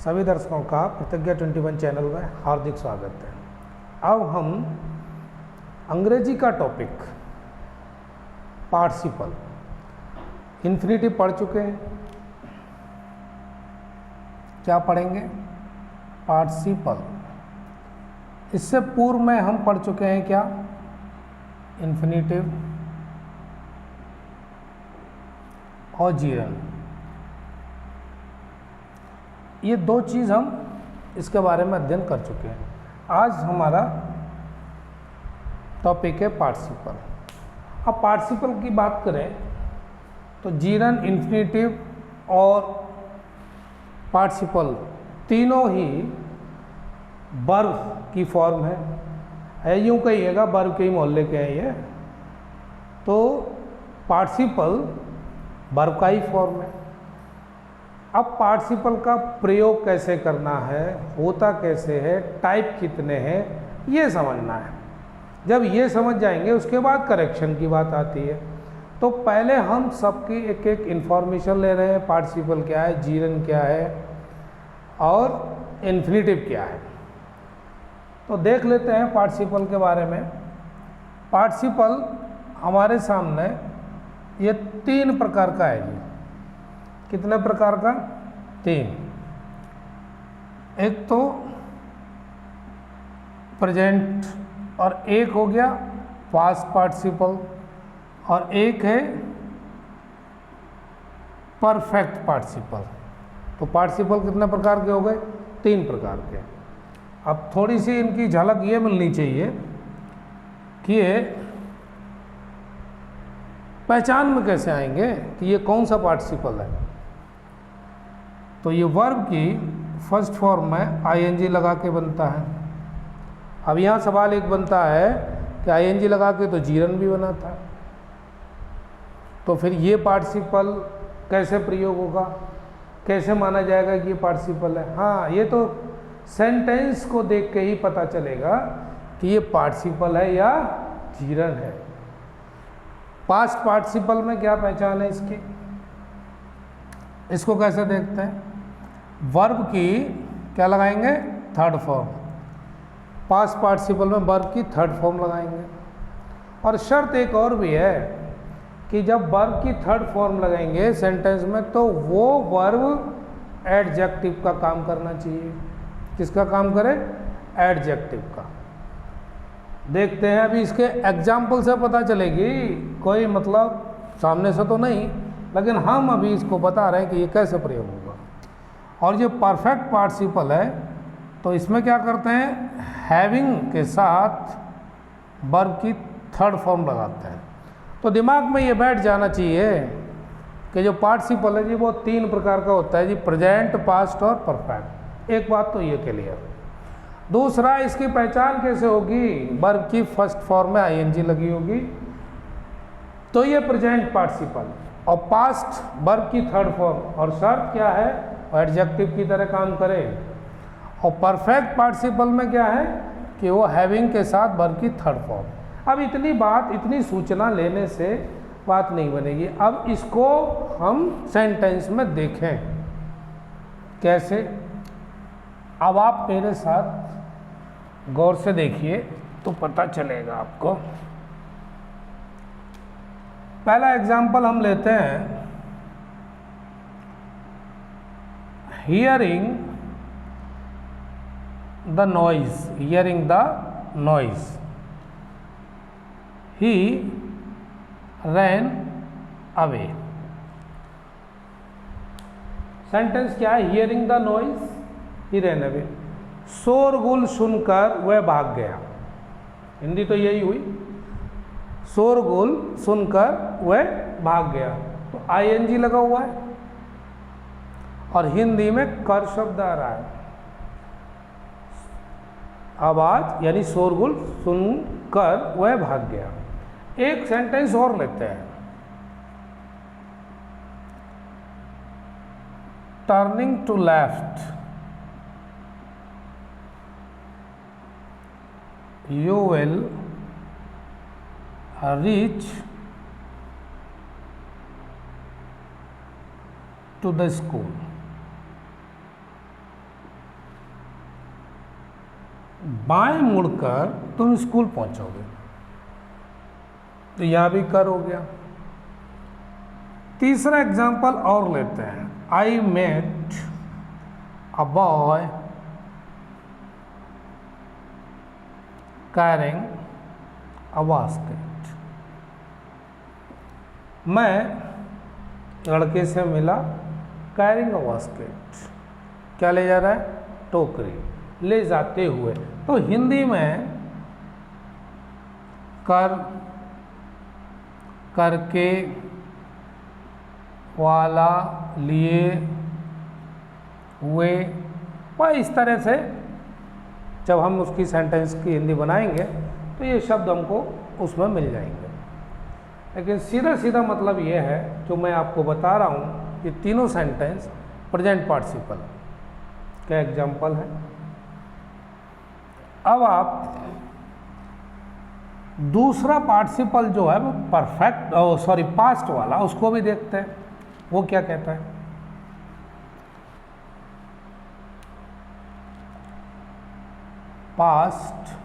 सभी दर्शकों का प्रतिज्ञा 21 चैनल में हार्दिक स्वागत है। अब हम अंग्रेजी का टॉपिक पार्टिसिपल इन्फिनिटिव पढ़ चुके हैं। क्या पढ़ेंगे? पार्टिसिपल। इससे पूर्व में हम पढ़ चुके हैं क्या? इन्फिनिटिव और जीरन। ये दो चीज़ हम इसके बारे में अध्ययन कर चुके हैं। आज हमारा टॉपिक है पार्टिसिपल। अब पार्टिसिपल की बात करें तो जीरन, इन्फिनिटिव और पार्टिसिपल तीनों ही वर्ब की फॉर्म है। यूँ कहिएगा वर्ब के ही मोहल्ले के हैं ये। तो पार्टिसिपल वर्ब का ही फॉर्म है। अब पार्टिसिपल का प्रयोग कैसे करना है, होता कैसे है, टाइप कितने हैं, ये समझना है। जब ये समझ जाएंगे उसके बाद करेक्शन की बात आती है। तो पहले हम सबकी एक एक इन्फॉर्मेशन ले रहे हैं। पार्टिसिपल क्या है, जीरन क्या है और इन्फिनिटिव क्या है। तो देख लेते हैं पार्टिसिपल के बारे में। पार्टिसिपल हमारे सामने ये 3 प्रकार का है जी। कितने प्रकार का? 3। एक तो प्रेजेंट और एक हो गया पास्ट पार्टिसिपल और एक है परफेक्ट पार्टिसिपल। तो पार्टिसिपल कितने प्रकार के हो गए? 3 प्रकार के। अब थोड़ी सी इनकी झलक ये मिलनी चाहिए कि ये पहचान में कैसे आएंगे कि ये कौन सा पार्टिसिपल है। तो ये वर्ब की फर्स्ट फॉर्म में आईएनजी लगा के बनता है। अब यहाँ सवाल एक बनता है कि आईएनजी लगा के तो जीरन भी बना था, तो फिर ये पार्टिसिपल कैसे प्रयोग होगा, कैसे माना जाएगा कि ये पार्टिसिपल है। हाँ, ये तो सेंटेंस को देख के ही पता चलेगा कि ये पार्टिसिपल है या जीरन है। पास्ट पार्टिसिपल में क्या पहचान है इसकी, इसको कैसे देखते हैं? वर्ब की क्या लगाएंगे? Third form. पास्ट पार्टिसिपल में वर्ब की थर्ड फॉर्म लगाएंगे। और शर्त एक और भी है कि जब वर्ब की थर्ड फॉर्म लगाएंगे सेंटेंस में तो वो वर्ब एडजेक्टिव का काम करना चाहिए। किसका काम करे? एडजेक्टिव का। देखते हैं अभी इसके एग्जाम्पल से पता चलेगी, कोई मतलब सामने से तो नहीं, लेकिन हम अभी इसको बता रहे हैं कि ये कैसे प्रयोग होगा। और जो परफेक्ट पार्टिसिपल है तो इसमें क्या करते हैं? हैविंग के साथ वर्ब की थर्ड फॉर्म लगाते हैं। तो दिमाग में ये बैठ जाना चाहिए कि जो पार्टिसिपल है जी वो 3 प्रकार का होता है जी, प्रेजेंट, पास्ट और परफेक्ट। एक बात तो ये क्लियर। दूसरा, इसकी पहचान कैसे होगी? वर्ब की फर्स्ट फॉर्म में आईएनजी लगी होगी तो ये प्रेजेंट पार्टिसिपल, और पास्ट वर्ब की थर्ड फॉर्म, और शर्त क्या है? एडजेक्टिव की तरह काम करे। और परफेक्ट पार्टिसिपल में क्या है कि वो हैविंग के साथ वर्ब की थर्ड फॉर्म। अब इतनी बात, इतनी सूचना लेने से बात नहीं बनेगी। अब इसको हम सेंटेंस में देखें कैसे। अब आप मेरे साथ गौर से देखिए तो पता चलेगा आपको। पहला एग्जाम्पल हम लेते हैं, hearing the noise, hearing the noise, he ran away। Sentence क्या है? hearing the noise, he ran away। शोरगुल सुनकर वह भाग गया। हिंदी तो यही हुई, शोरगुल सुनकर वह भाग गया। तो आईएनजी लगा हुआ है और हिंदी में कर शब्द आ रहा है। आवाज यानी शोरगुल सुनकर वह भाग गया। एक सेंटेंस और लेते हैं, turning to left, you will reach to the school. बाएं मुड़कर तुम स्कूल पहुंचोगे, तो यहां भी कर हो गया। तीसरा एग्जाम्पल और लेते हैं। I met a boy carrying a basket. मैं लड़के से मिला कैरिंग अ बास्केट, क्या ले जा रहा है, टोकरी, ले जाते हुए। तो हिंदी में कर, करके, वाला, लिए, हुए, वह इस तरह से जब हम उसकी सेंटेंस की हिंदी बनाएंगे तो ये शब्द हमको उसमें मिल जाएंगे। लेकिन सीधा सीधा मतलब ये है जो मैं आपको बता रहा हूँ, ये तीनों सेंटेंस प्रेजेंट पार्टिसिपल का एग्जाम्पल है। अब आप दूसरा पार्टिसिपल जो है वो परफेक्ट पास्ट वाला, उसको भी देखते हैं, वो क्या कहता है। पास्ट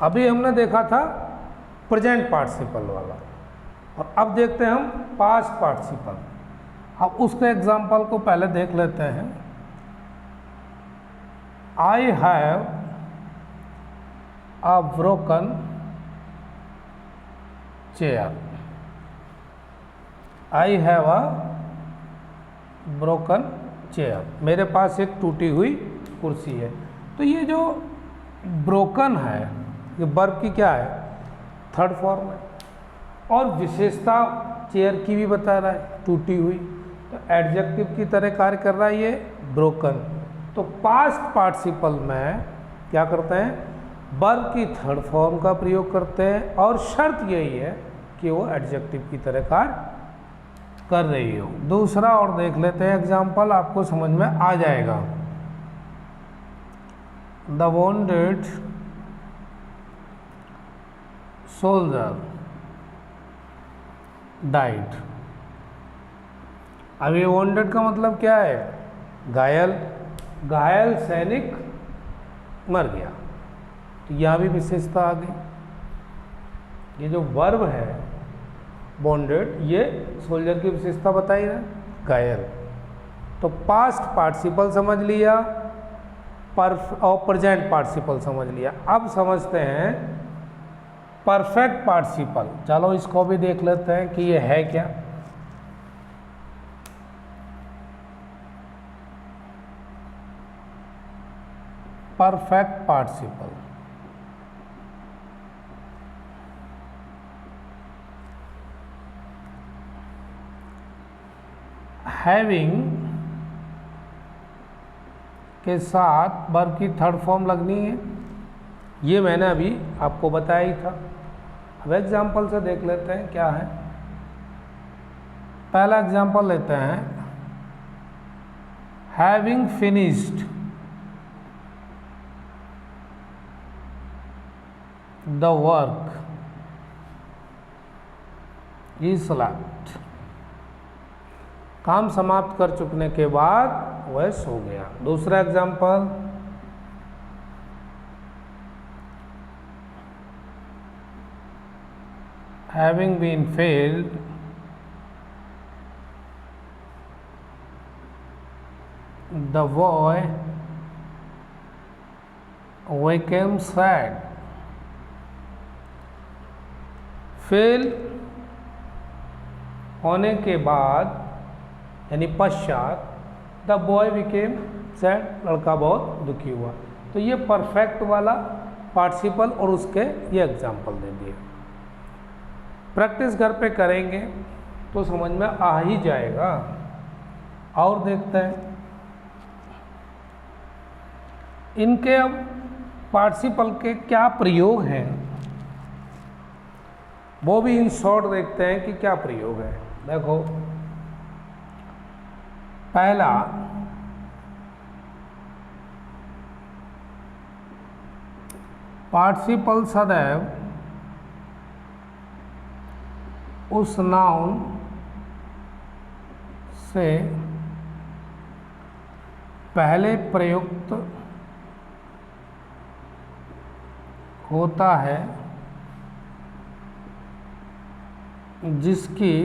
अभी हमने देखा था प्रेजेंट पार्टिसिपल वाला, और अब देखते हैं हम पास्ट पार्टिसिपल। अब उसके एग्जाम्पल को पहले देख लेते हैं। I have a broken chair. I have a broken chair, मेरे पास एक टूटी हुई कुर्सी है। तो ये जो ब्रोकन है, ये वर्ब की क्या है, थर्ड फॉर्म है, और विशेषता चेयर की भी बता रहा है, टूटी हुई, तो एडजेक्टिव की तरह कार्य कर रहा है ये ब्रोकन। तो पास्ट पार्टिसिपल में क्या करते हैं, वर्ब की थर्ड फॉर्म का प्रयोग करते हैं, और शर्त यही है कि वो एडजेक्टिव की तरह कार्य कर रही हो। दूसरा और देख लेते हैं एग्जाम्पल, आपको समझ में आ जाएगा। The wounded soldier died. अब ये वोंडेड का मतलब क्या है, घायल, घायल सैनिक मर गया, तो यहाँ भी विशेषता आ गई। ये जो वर्ब है बॉन्डेड, ये सोल्जर की विशेषता बताई ना, घायल। तो पास्ट पार्टिसिपल समझ लिया, और प्रेजेंट पार्टिसिपल समझ लिया। अब समझते हैं परफेक्ट पार्टिसिपल। चलो इसको भी देख लेते हैं कि ये है क्या। परफेक्ट पार्टिसिपल, हैविंग के साथ वर्ब की थर्ड फॉर्म लगनी है, ये मैंने अभी आपको बताया ही था। अब एग्जाम्पल से देख लेते हैं क्या है। पहला एग्जाम्पल लेते हैं, having finished the work he slept. काम समाप्त कर चुकने के बाद वह सो गया। दूसरा example, having been failed the boy became sad। Fail होने के बाद यानी पश्चात, द बॉय बिकेम सैड, लड़का बहुत दुखी हुआ। तो ये परफेक्ट वाला पार्टिसिपल और उसके ये एग्जाम्पल दे दिए। प्रैक्टिस घर पे करेंगे तो समझ में आ ही जाएगा। और देखते हैं इनके अब पार्टिसिपल के क्या प्रयोग हैं, वो भी इन शॉर्ट देखते हैं कि क्या प्रयोग है। देखो, पहला पार्टिसिपल सदैव उस नाउन से पहले प्रयुक्त होता है जिसकी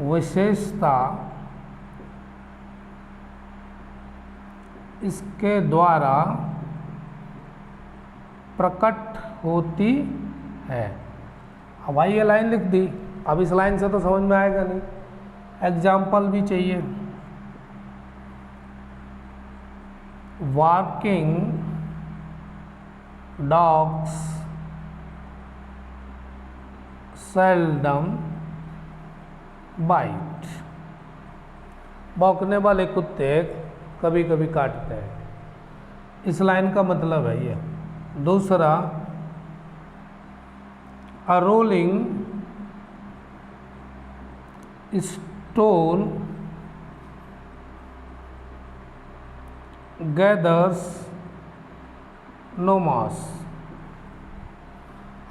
विशेषता इसके द्वारा प्रकट होती है। अब भाई ये लाइन लिख दी, अब इस लाइन से तो समझ में आएगा नहीं, एग्जाम्पल भी चाहिए। Walking dogs seldom bite. भौंकने वाले कुत्ते कभी कभी काटते हैं, इस लाइन का मतलब है ये। दूसरा, अ रोलिंग स्टोन गैदर्स नो मास।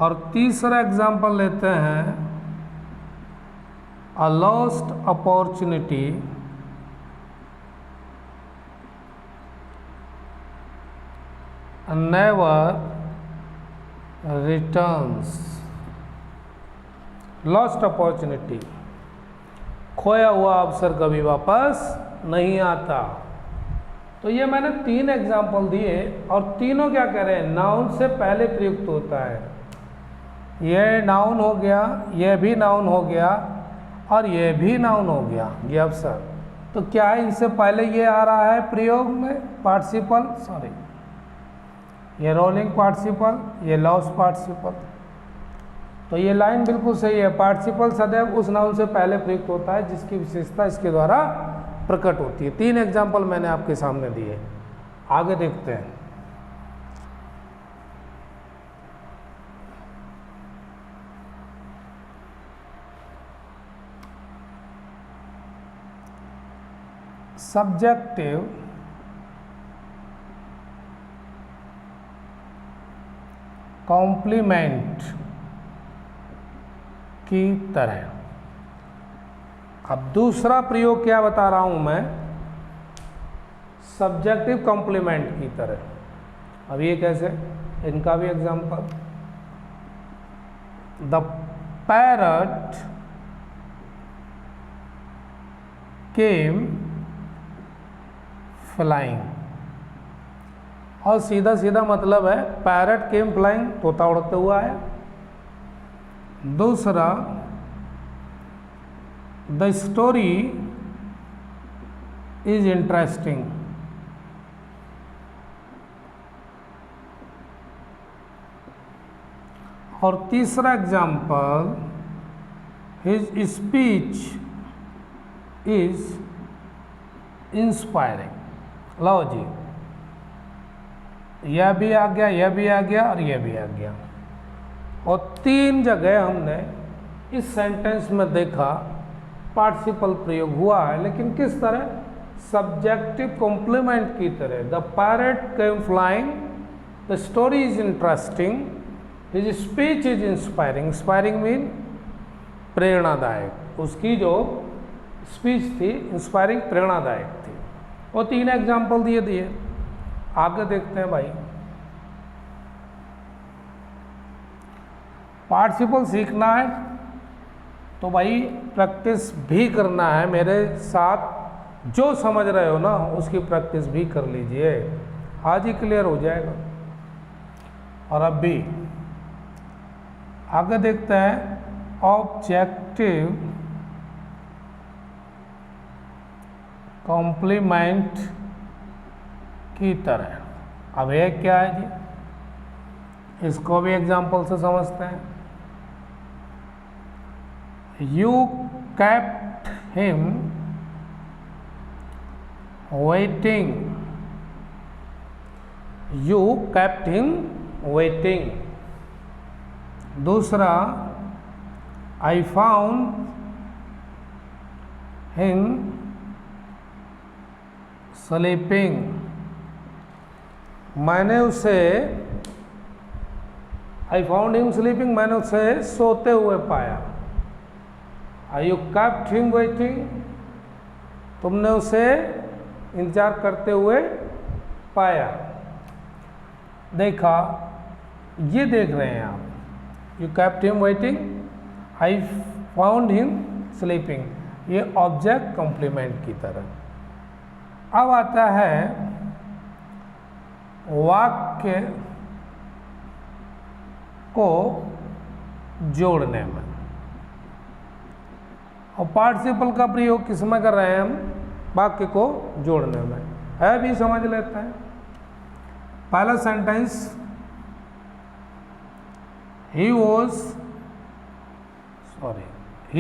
और तीसरा एग्जाम्पल लेते हैं, a lost opportunity never returns. Lost opportunity, खोया हुआ अवसर कभी वापस नहीं आता। तो ये मैंने 3 एग्जाम्पल दिए और तीनों क्या कह रहे हैं, नाउन से पहले प्रयुक्त होता है। ये नाउन हो गया, ये भी नाउन हो गया और ये भी नाउन हो गया, ये अवसर। तो क्या है, इनसे पहले ये आ रहा है प्रयोग में पार्टिसिपल, सॉरी ये रोलिंग पार्टिसिपल, ये लॉस्ट पार्टिसिपल। तो ये लाइन बिल्कुल सही है, पार्टिसिपल सदैव उस नाउन से पहले प्रयुक्त होता है जिसकी विशेषता इसके द्वारा प्रकट होती है। 3 एग्जाम्पल मैंने आपके सामने दिए, आगे देखते हैं। सब्जेक्टिव कॉम्प्लीमेंट की तरह। अब दूसरा प्रयोग क्या बता रहा हूं मैं, सब्जेक्टिव कॉम्प्लीमेंट की तरह। अब ये कैसे, इनका भी example, the parrot came flying. और सीधा सीधा मतलब है, पैरट केम फ्लाइंग, तोता उड़ते हुआ आया। दूसरा, द स्टोरी इज इंटरेस्टिंग। और तीसरा example, his speech is inspiring. लो जी, यह भी आ गया, यह भी आ गया और यह भी आ गया। और 3 जगह हमने इस सेंटेंस में देखा पार्टिसिपल प्रयोग हुआ है, लेकिन किस तरह, सब्जेक्टिव कॉम्प्लीमेंट की तरह। The parrot came flying, the story is interesting, his speech is inspiring. Inspiring mean प्रेरणादायक, उसकी जो स्पीच थी इंस्पायरिंग, प्रेरणादायक थी। और 3 एग्जाम्पल दिए। आगे देखते हैं भाई। पार्टिसिपल सीखना है तो भाई प्रैक्टिस भी करना है, मेरे साथ जो समझ रहे हो ना उसकी प्रैक्टिस भी कर लीजिए, आज ही क्लियर हो जाएगा। और अब भी आगे देखते हैं, ऑब्जेक्टिव कॉम्प्लीमेंट की तरह। अब ये क्या है जी, इसको भी एग्जाम्पल से समझते हैं। You kept him waiting. You kept him waiting. दूसरा, I found him sleeping. मैंने उसे I found him sleeping, मैंने उसे सोते हुए पाया। You kept him waiting, तुमने उसे इंतजार करते हुए पाया, देखा, ये देख रहे हैं आप, you kept him waiting, I found him sleeping, ये ऑब्जेक्ट कॉम्प्लीमेंट की तरह। अब आता है वाक्य को जोड़ने में, और पार्टिसिपल का प्रयोग किस में कर रहे हैं हम, वाक्य को जोड़ने में। है भी समझ लेते हैं। पहला सेंटेंस, he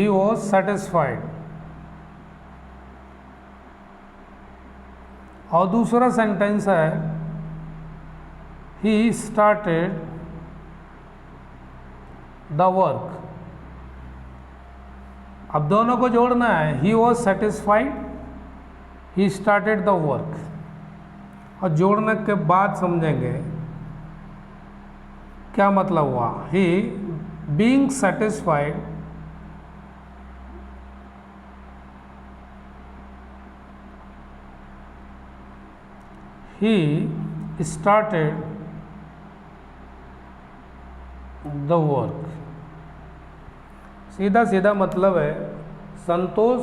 was satisfied, और दूसरा सेंटेंस है he started the work। अब दोनों को जोड़ना है, he was satisfied, he started the work, और जोड़ने के बाद समझेंगे क्या मतलब हुआ। he being satisfied he started the work। सीधा सीधा मतलब है संतोष,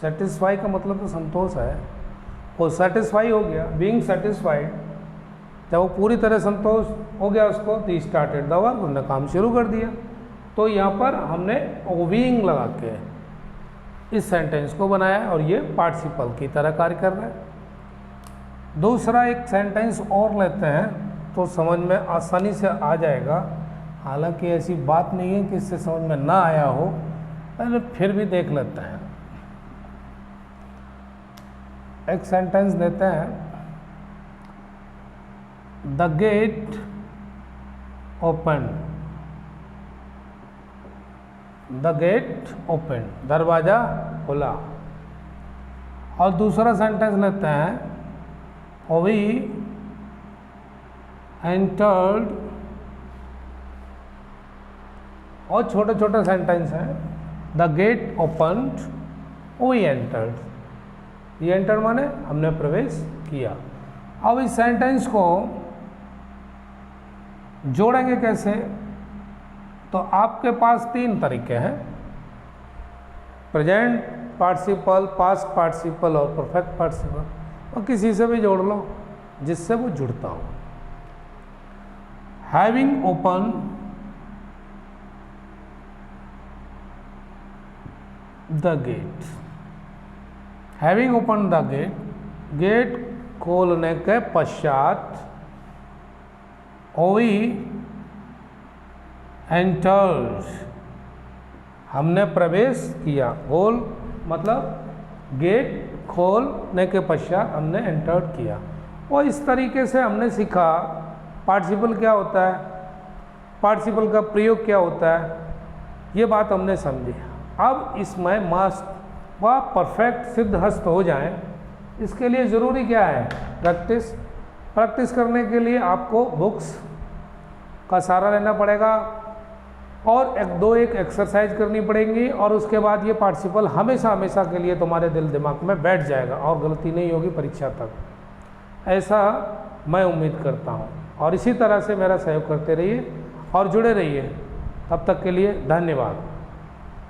सेटिस्फाई का मतलब तो संतोष है, वो सेटिस्फाई हो गया, बीइंग सेटिस्फाइड, जब वो पूरी तरह संतोष हो गया उसको, तो स्टार्टेड द वर्क, उन्होंने काम शुरू कर दिया। तो यहाँ पर हमने बीइंग लगा के इस सेंटेंस को बनाया और ये पार्टिसिपल की तरह कार्य कर रहा है। दूसरा एक सेंटेंस और लेते हैं तो समझ में आसानी से आ जाएगा, हालांकि ऐसी बात नहीं है कि इससे समझ में ना आया हो, पहले फिर भी देख लेते हैं। एक सेंटेंस देते हैं, the gate open, the gate open, दरवाजा खुला। और दूसरा सेंटेंस लेते हैं, वी एंटर्ड, और छोटे छोटे सेंटेंस हैं, the gate opened, we entered. ये एंटर माने हमने प्रवेश किया। अब इस सेंटेंस को जोड़ेंगे कैसे, तो आपके पास तीन तरीके हैं, प्रेजेंट पार्टिसिपल, पास्ट पार्टिसिपल और परफेक्ट पार्टिसिपल, और किसी से भी जोड़ लो जिससे वो जुड़ता हो। Having open the gate, having open the gate, gate खोलने के पश्चात, वी एंटर्ड, हमने प्रवेश किया। गोल मतलब गेट खोलने के पश्चात हमने एंटर्ड किया। और इस तरीके से हमने सीखा पार्टिसिपल क्या होता है, पार्टिसिपल का प्रयोग क्या होता है, ये बात हमने समझी। अब इसमें मस्ट व परफेक्ट सिद्ध हस्त हो जाएं, इसके लिए ज़रूरी क्या है, प्रैक्टिस। प्रैक्टिस करने के लिए आपको बुक्स का सहारा लेना पड़ेगा और एक एक्सरसाइज करनी पड़ेंगी, और उसके बाद ये पार्टिसिपल हमेशा हमेशा के लिए तुम्हारे दिल दिमाग में बैठ जाएगा और गलती नहीं होगी परीक्षा तक, ऐसा मैं उम्मीद करता हूँ। और इसी तरह से मेरा सहयोग करते रहिए और जुड़े रहिए। तब तक के लिए धन्यवाद।